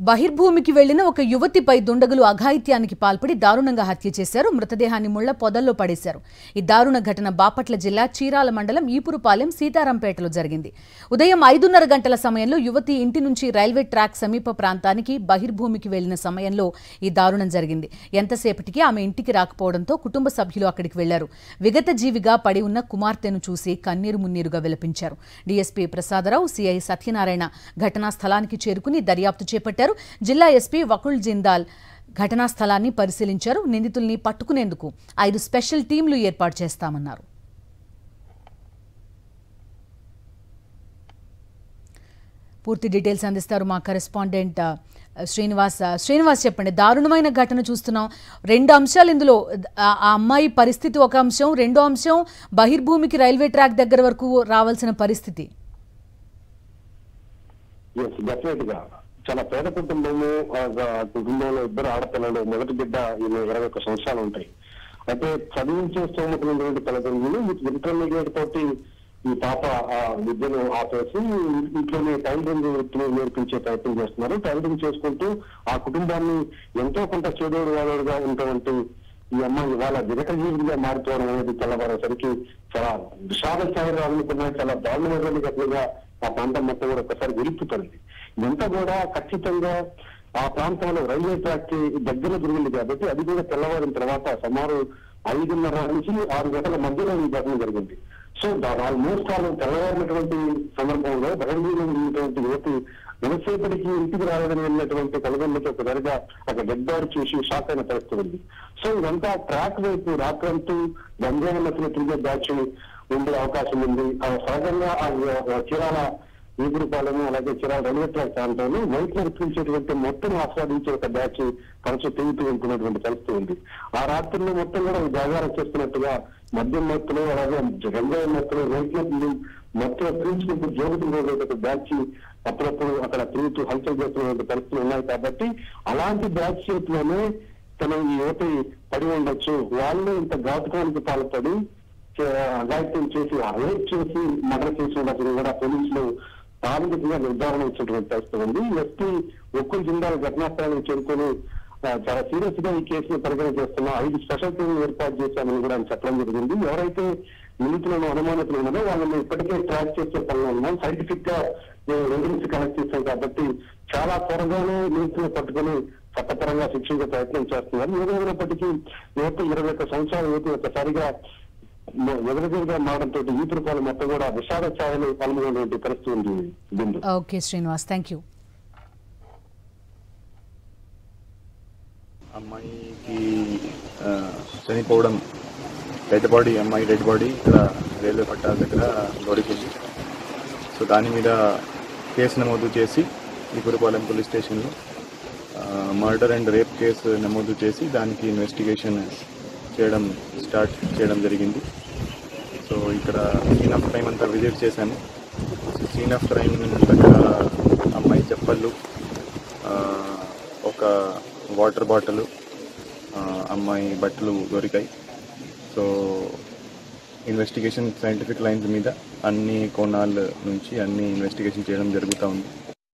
బహిర్భూమికి వెళ్లిన ఒక యువతిపై దుండగులు అఘాయిత్యానికి పాల్పడి దారుణంగా హత్య చేశారు. మృతదేహాన్ని ముళ్ల పొదల్లో పడేశారు. ఈ దారుణ ఘటన బాపట్ల జిల్లా చీరాల మండలం ఈపురుపాలెం సీతారాంపేటలో జరిగింది. ఉదయం 5:30 గంటల సమయంలో యువతి ఇంటి నుంచి రైల్వే ట్రాక్ సమీప ప్రాంతానికి బహిర్భూమికి వెళ్లిన సమయంలో ఈ దారుణం జరిగింది. ఎంతసేపటికి ఆమె ఇంటికి రాకపోవడంతో కుటుంబ సభ్యులు అక్కడికి వెళ్లారు. విగత జీవిగా పడి ఉన్న కుమార్తెను చూసి కన్నీరు మున్నీరుగా విలపించారు. డీఎస్పీ ప్రసాదరావు, సీఐ సత్యనారాయణ ఘటనా స్థలానికి చేరుకుని దర్యాప్తు చేపట్టారు. జిల్లా ఎస్పీ వకుల్ జిందాల్ ఘటనా స్థలాన్ని పరిశీలించారు. నిందితుల్ని పట్టుకునేందుకు 5 స్పెషల్ టీంలు ఏర్పాటు చేస్తామన్నారు. పూర్తి డీటెయిల్స్ అందిస్తారు మా కరెస్పాండెంట్ శ్రీనివాస్ చెప్పండి. దారుణమైన ఘటన చూస్తున్నాం. 2 అంశాలు ఇందులో. ఆ అమ్మాయి పరిస్థితి ఒక అంశం, రెండో అంశం బహిర్భూమికి రైల్వే ట్రాక్ దగ్గర వరకు రావాల్సిన పరిస్థితి. చాలా పేద కుటుంబము, కుటుంబంలో 2 ఆడపిల్లలు, మొదటి బిడ్డ 21 సంవత్సరాలు ఉంటాయి. అయితే చదివించే స్తోమత ఉన్నటువంటి తల్లిదండ్రులు ఇంటర్మీడియట్ తోటి ఈ పాప విద్యను ఆపేసి ఇంట్లోనే టైలరింగ్ వృత్తిని నేర్పించే ప్రయత్నం చేస్తున్నారు. టైలరింగ్ చేసుకుంటూ ఆ కుటుంబాన్ని ఎంతో కొంత చేదోడు వాదోడుగా ఉన్నటువంటి ఈ అమ్మాయి ఇవాళ విగత జీవిగా మారిపోవడం అనేది తెల్లవారేసరికి చాలా విషాద స్థాయిలో అనుకున్న చాలా దారుణమైన ఘటనగా ఆ ప్రాంతం మొత్తం కూడా ఒకసారి వెలుపుతుంది. ఇదంతా కూడా ఖచ్చితంగా ఆ ప్రాంతంలో రైల్వే ట్రాక్ కి దగ్గర జరిగింది కాబట్టి అది కూడా తెల్లవారిన తర్వాత సుమారు 5:30 నుంచి 6 గంటల మధ్యలో ఈ ఘటన జరిగింది. సో ఆల్మోస్ట్ తెల్లవారినటువంటి సందర్భంలో బహిర్భూమిలో ఉన్నటువంటి యువతి ఎంతసేపటికి ఇంటికి రావాలని వెళ్ళినటువంటి తల్లిదండ్రులతో ఒకసారిగా అక్కడ డెడ్ బాడీ చూసి షాక్ అయిన పరిస్థితి ఉంది. సో ఇదంతా ట్రాక్ వైపు రాత్రంటూ బంజారాలో తిరిగే బ్యాచ్ ఉండే అవకాశం ఉంది. సహజంగా చీరాల ఈపురుపాలెము అలాగే చీరాల రైల్వే ట్రాక్ ప్రాంతంలో వైట్ నడిపించేటువంటి మొత్తం ఆస్వాదించే ఒక బ్యాచ్ తరచు తిరుగుతూ ఉంటున్నటువంటి పరిస్థితి ఉంది. ఆ రాత్రుల్లో మొత్తం కూడా జాగారం చేస్తున్నట్టుగా మద్యం మత్తులు అలాగే గంజాయి మత్తులు వైట్ మొత్తం పీల్చుకుంటూ జోగుతున్న బ్యాచ్ అప్పుడప్పుడు అక్కడ తిరుగుతూ హల్చల్ చేస్తున్నటువంటి పరిస్థితులు ఉన్నాయి. కాబట్టి అలాంటి బ్యాచ్ చేతిలోనే తన ఈ యువతి పడి ఉండొచ్చు. వాళ్ళు ఇంత ఘాతుకానికి పాల్పడి అఘాయిత్యం చేసి రేప్ చేసి మర్డర్ చేసి ఉండొచ్చు కూడా పోలీసులు ప్రాథమికంగా నిర్ధారణ ఇచ్చినటువంటి పరిస్థితి ఉంది. ఎస్పీ వకుల్ జిందాల్ ఘటనా స్థలానికి చేరుకుని చాలా సీరియస్ గా ఈ కేసును పరిగణ చేస్తున్నా 5 స్పెషల్ టీంలు ఏర్పాటు చేశామని కూడా ఆయన చెప్పడం జరిగింది. ఎవరైతే నిందితులను అనుమానితులు ఉన్నారో వాళ్ళని ఇప్పటికే ట్రాక్ చేసే పనులు ఉన్నాం. సైంటిఫిక్ గా ఎవిడెన్స్ కలెక్ట్ చేస్తాం కాబట్టి చాలా త్వరగానే నిందితులను పట్టుకుని చట్టపరంగా శిక్షించే ప్రయత్నం చేస్తున్నారు. ఏదైనప్పటికీ యువత 21 సంవత్సరాల యువత ఒకసారిగా ఎదురుగా మారడంతో ఈపురుపాలెం మొత్తం కూడా విషాద ఛాయలు పాల్గొనేటువంటి పరిస్థితి ఉంది. Okay Srinivas, thank you. అమ్మాయికి చనిపోవడం అమ్మాయి డెడ్ బాడీ ఇక్కడ రైల్వే పట్టాల దగ్గర దొరికింది. సో దాని మీద కేసు నమోదు చేసి ఈపురుపాలెం పోలీస్ స్టేషన్లో మర్డర్ అండ్ రేప్ కేసు నమోదు చేసి దానికి ఇన్వెస్టిగేషన్ స్టార్ట్ చేయడం జరిగింది. సో ఇక్కడ సీన్ ఆఫ్ క్రైమ్ అంతా విజిట్ చేశాను. సీన్ ఆఫ్ క్రైమ్ దగ్గర అమ్మాయి చెప్పళ్ళు, ఒక వాటర్ బాటిల్, అమ్మాయి బట్టలు దొరికాయి. సో ఇన్వెస్టిగేషన్ సైంటిఫిక్ లైన్స్ మీద అన్ని కోణాల నుంచి అన్ని ఇన్వెస్టిగేషన్ చేయడం జరుగుతూ ఉంది.